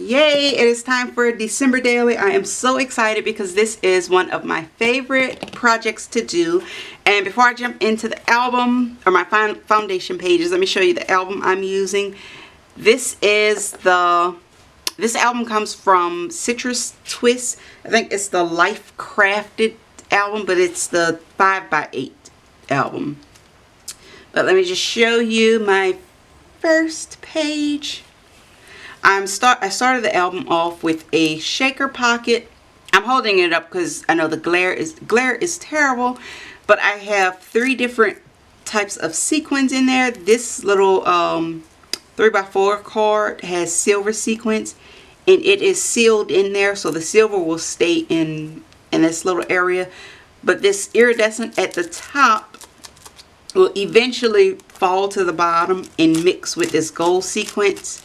Yay, it is time for December Daily. I am so excited because this is one of my favorite projects to do. And before I jump into the album or my foundation pages, let me show you the album I'm using. This album comes from Citrus Twist. I think it's the Life Crafted album, but it's the 5x8 album. But let me just show you my first page. I started the album off with a shaker pocket. I'm holding it up because I know the glare is terrible, but I have 3 different types of sequins in there. This little 3x4 card has silver sequins, and it is sealed in there, so the silver will stay in this little area. But this iridescent at the top will eventually fall to the bottom and mix with this gold sequence.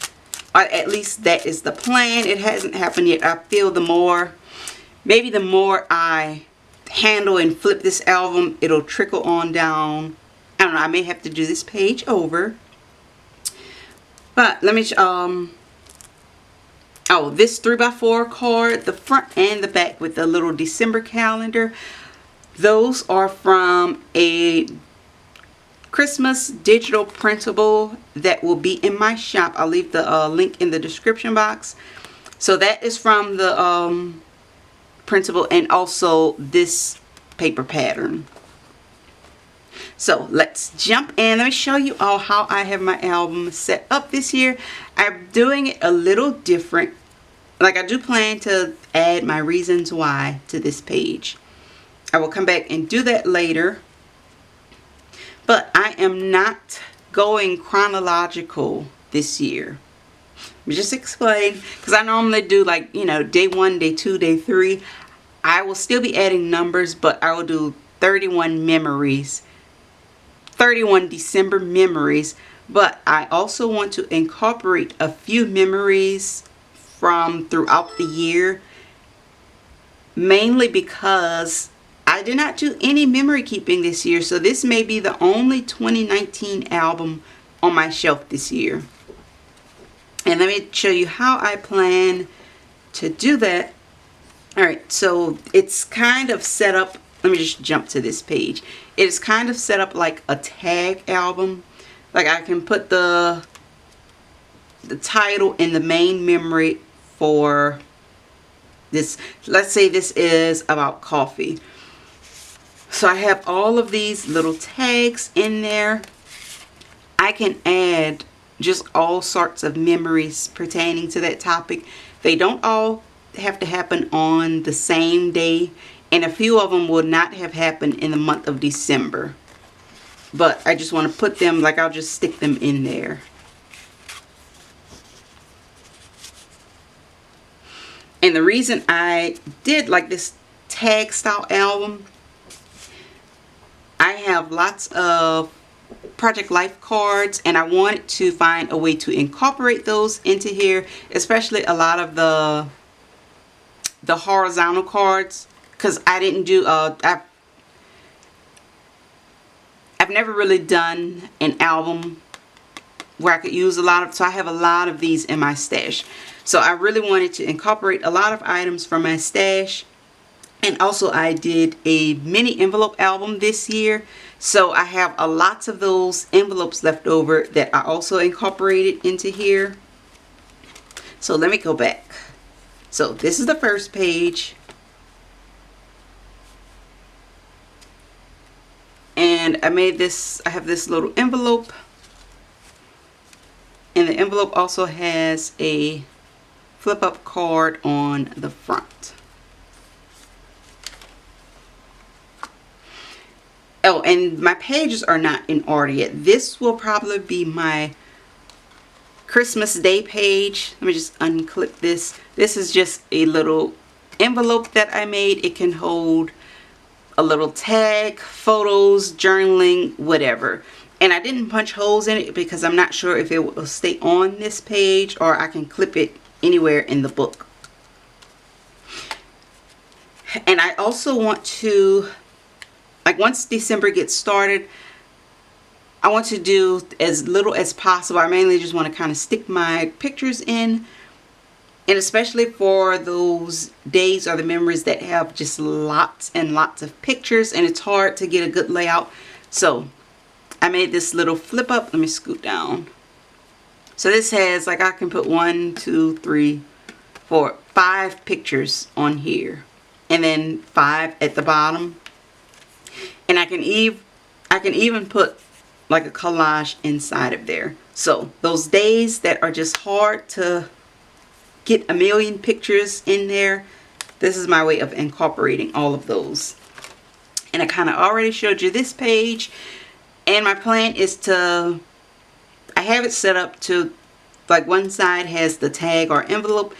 Or at least that is the plan. It hasn't happened yet. I feel maybe the more I handle and flip this album, it'll trickle on down. I don't know, I may have to do this page over. But let me, this 3x4 card, the front and the back with the little December calendar. Those are from a Christmas digital printable that will be in my shop. I'll leave the link in the description box. So that is from the printable, and also this paper pattern. So let's jump in. Let me show you all how I have my album set up this year. I'm doing it a little different. Like, I do plan to add my reasons why to this page. I will come back and do that later. But I am not going chronological this year. Let me just explain, because I normally do, like, you know, day 1, day 2, day 3. I will still be adding numbers, but I will do 31 memories, 31 December memories. But I also want to incorporate a few memories from throughout the year, mainly because I did not do any memory keeping this year, so this may be the only 2019 album on my shelf this year. And let me show you how I plan to do that. Alright, so it's kind of set up, let me just jump to this page. It is kind of set up like a tag album. Like, I can put the title in the main memory for this. Let's say this is about coffee. So I have all of these little tags in there. I can add just all sorts of memories pertaining to that topic. They don't all have to happen on the same day, and a few of them will not have happened in the month of December. But I just want to put them, like, I'll just stick them in there. And the reason I did like this tag style album, I have lots of Project Life cards, and I wanted to find a way to incorporate those into here, especially a lot of the horizontal cards, because I didn't do I've never really done an album where I could use a lot of, so I have a lot of these in my stash. So I really wanted to incorporate a lot of items from my stash. And also, I did a mini envelope album this year, so I have lots of those envelopes left over that I also incorporated into here. So let me go back. So this is the first page, and I have this little envelope, and the envelope also has a flip up card on the front. Oh, and my pages are not in order yet. This will probably be my Christmas Day page. Let me just unclip this. This is just a little envelope that I made. It can hold a little tag, photos, journaling, whatever. And I didn't punch holes in it because I'm not sure if it will stay on this page or I can clip it anywhere in the book. And I also want to, like, once December gets started, I want to do as little as possible. I mainly just want to kind of stick my pictures in And especially for those days or the memories that have just lots and lots of pictures and it's hard to get a good layout. So I made this little flip up. Let me scoot down. So this has, like, I can put 1, 2, 3, 4, 5 pictures on here. And then 5 at the bottom. And I can even put like a collage inside of there. So those days that are just hard to get a million pictures in there, this is my way of incorporating all of those. And I kind of already showed you this page. And my plan is to, I have it set up to, like, one side has the tag or envelope.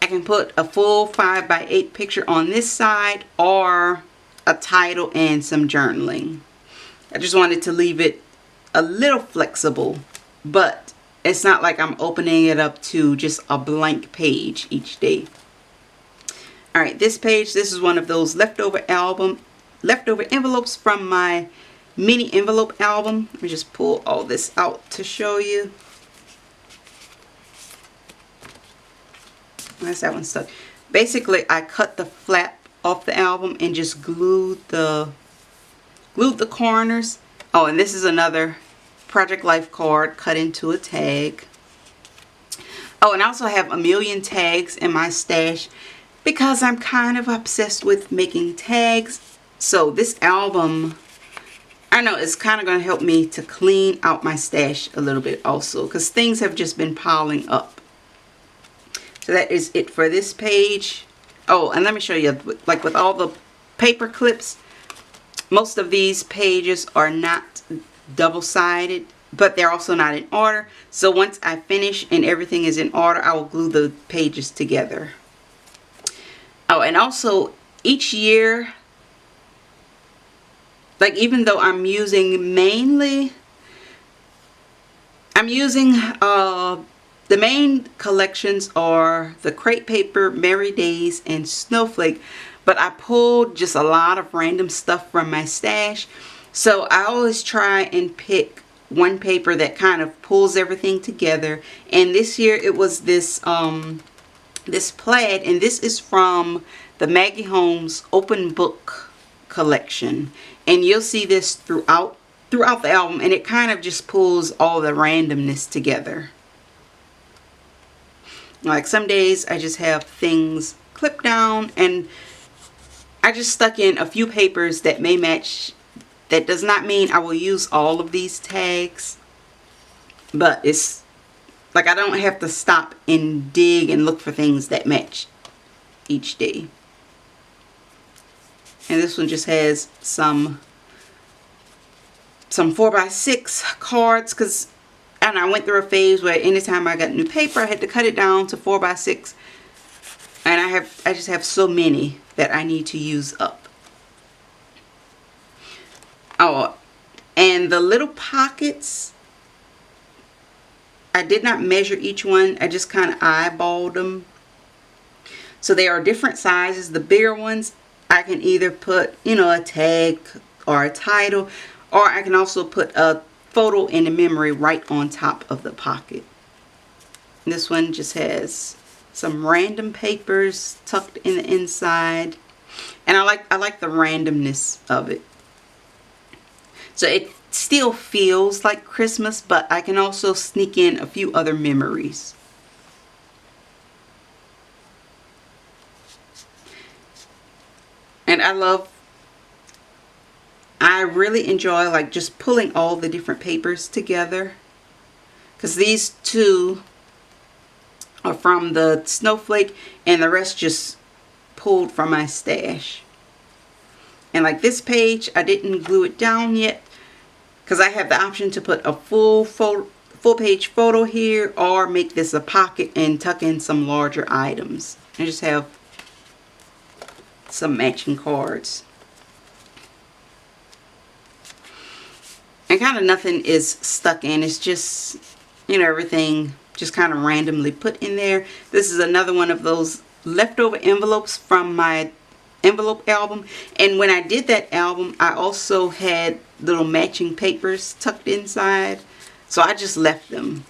I can put a full 5x8 picture on this side, or a title and some journaling. I just wanted to leave it a little flexible, but it's not like I'm opening it up to just a blank page each day. Alright, this page, this is one of those leftover envelopes from my mini envelope album. Let me just pull all this out to show you. Where's that one stuck? Basically, I cut the flap off the album and just glued the corners. Oh, and this is another Project Life card cut into a tag. Oh, and I also have a million tags in my stash because I'm kind of obsessed with making tags. So this album, I know it's kind of going to help me to clean out my stash a little bit also, because things have just been piling up. So that is it for this page. Oh, and let me show you, like with all the paper clips, most of these pages are not double-sided, but they're also not in order. So once I finish and everything is in order, I will glue the pages together. Oh, and also each year, like, even though I'm using the main collections are the Crate Paper, Merry Days, and Snowflake. But I pulled just a lot of random stuff from my stash. So I always try and pick one paper that kind of pulls everything together. And this year it was this this plaid. And this is from the Maggie Holmes Open Book collection. And you'll see this throughout the album. And it kind of just pulls all the randomness together. Like some days I just have things clipped down, and I just stuck in a few papers that may match. That does not mean I will use all of these tags, but it's like I don't have to stop and dig and look for things that match each day. And this one just has some 4x6 cards, and I went through a phase where anytime I got new paper, I had to cut it down to 4x6. And I just have so many that I need to use up. Oh, and the little pockets, I did not measure each one. I just kind of eyeballed them. So they are different sizes. The bigger ones, I can either put, a tag or a title, or I can also put a photo and a memory right on top of the pocket. This one just has some random papers tucked in the inside, and I like the randomness of it. So it still feels like Christmas, but I can also sneak in a few other memories. And I really enjoy like just pulling all the different papers together, because these two are from the Snowflake and the rest just pulled from my stash. And like this page, I didn't glue it down yet because I have the option to put a full page photo here, or make this a pocket and tuck in some larger items. I just have some matching cards. And kind of nothing is stuck in. It's just, everything just kind of randomly put in there. This is another one of those leftover envelopes from my envelope album. And when I did that album, I also had little matching papers tucked inside. So I just left them.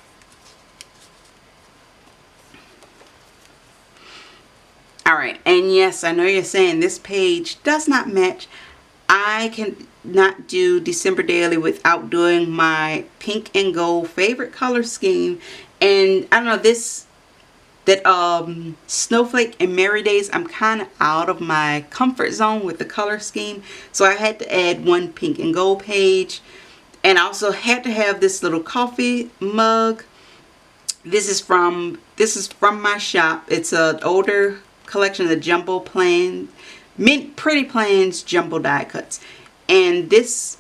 Alright, and yes, I know you're saying this page does not match. I can not do December Daily without doing my pink and gold favorite color scheme. And I don't know, Snowflake and Merry Days, I'm kind of out of my comfort zone with the color scheme. So I had to add one pink and gold page. And I also had to have this little coffee mug. This is from my shop. It's an older collection of the jumbo plan, pretty plans jumbo die cuts. And this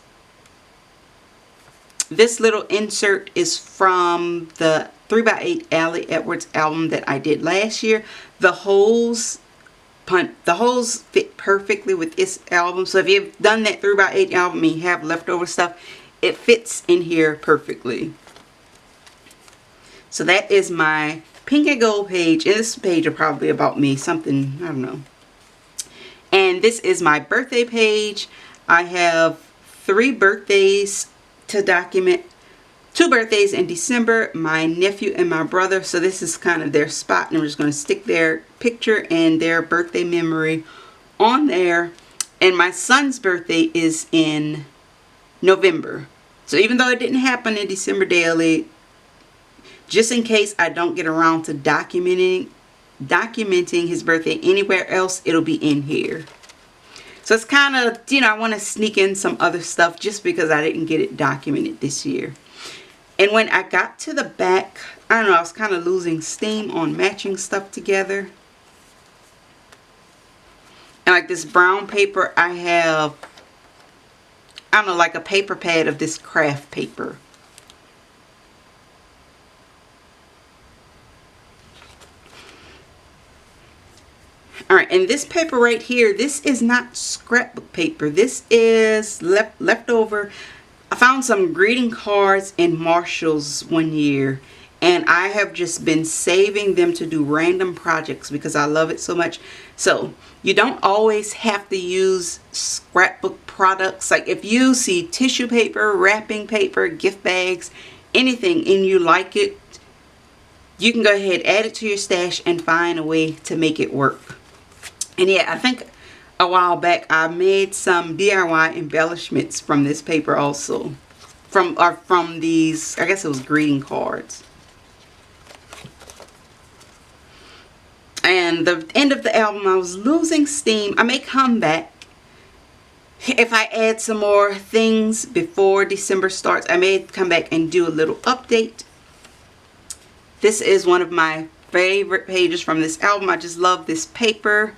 little insert is from the 3x8 Allie Edwards album that I did last year. The holes fit perfectly with this album. So if you've done that 3x8 album and you have leftover stuff, it fits in here perfectly. So that is my pink and gold page. And this page is probably about me, something, I don't know. And this is my birthday page. I have 3 birthdays to document. 2 birthdays in December, my nephew and my brother. So this is kind of their spot, and I'm just going to stick their picture and their birthday memory on there. And my son's birthday is in November. So even though it didn't happen in December Daily, just in case I don't get around to documenting his birthday anywhere else, it'll be in here. So it's kind of, you know, I want to sneak in some other stuff just because I didn't get it documented this year. And when I got to the back, I don't know, I was kind of losing steam on matching stuff together. And like this brown paper, I have, I don't know, like a paper pad of this craft paper. Alright, and this paper right here, this is not scrapbook paper. This is leftover. I found some greeting cards in Marshall's one year, and I have just been saving them to do random projects because I love it so much. So you don't always have to use scrapbook products. Like if you see tissue paper, wrapping paper, gift bags, anything, and you like it, you can go ahead, add it to your stash, and find a way to make it work. And yeah, I think a while back I made some DIY embellishments from this paper also. From these, I guess it was greeting cards. And the end of the album, I was losing steam. I may come back. If I add some more things before December starts, I may come back and do a little update. This is one of my favorite pages from this album. I just love this paper.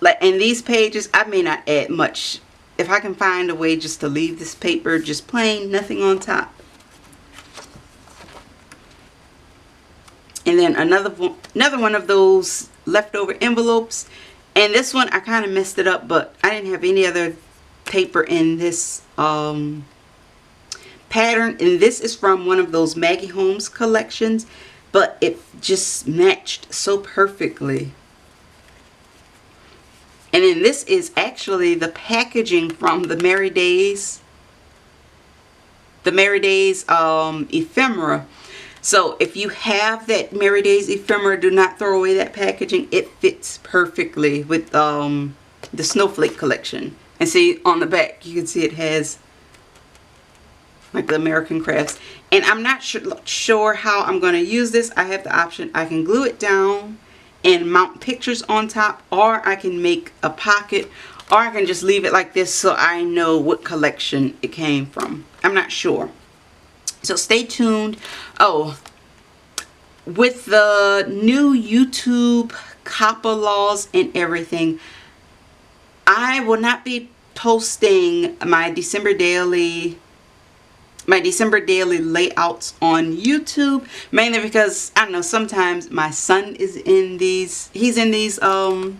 Like in these pages, I may not add much. If I can find a way just to leave this paper just plain, nothing on top. And then another one of those leftover envelopes. And this one, I kind of messed it up, but I didn't have any other paper in this pattern. And this is from one of those Maggie Holmes collections, but it just matched so perfectly. And then this is actually the packaging from the Merry Days. The Merry Days ephemera. So if you have that Merry Days ephemera, do not throw away that packaging. It fits perfectly with the Snowflake collection. And see on the back, you can see it has like the American crafts. And I'm not sure how I'm going to use this. I have the option. I can glue it down and mount pictures on top, or I can make a pocket, or I can just leave it like this so I know what collection it came from. I'm not sure. So stay tuned. Oh, with the new YouTube coppa laws and everything, I will not be posting my December daily layouts on YouTube, mainly because I don't know, sometimes my son is in these, he's in these videos.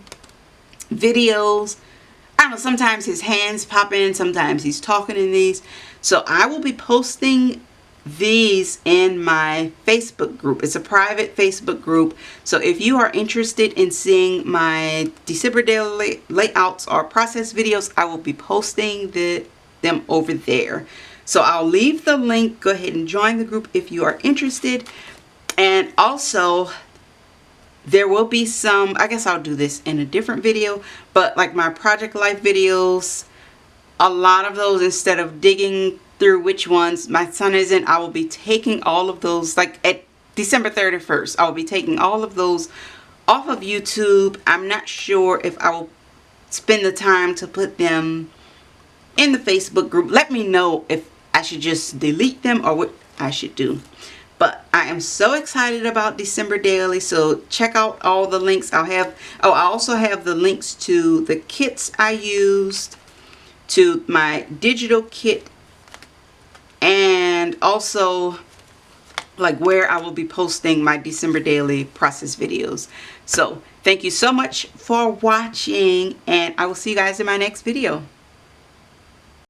I don't know, sometimes his hands pop in, sometimes he's talking in these. So I will be posting these in my Facebook group. It's a private Facebook group. So if you are interested in seeing my December daily layouts or process videos, I will be posting them over there. So I'll leave the link. Go ahead and join the group if you are interested. And also, There will be some, I guess I'll do this in a different video, but like my project life videos, a lot of those, instead of digging through which ones my son is in, I will be taking all of those, like at December 31st, I'll be taking all of those off of YouTube. I'm not sure if I will spend the time to put them in the Facebook group. Let me know if I should just delete them or what I should do. But I am so excited about December Daily, so check out all the links. I also have the links to the kits I used, to my digital kit, and also like where I will be posting my December Daily process videos. So thank you so much for watching, and I will see you guys in my next video.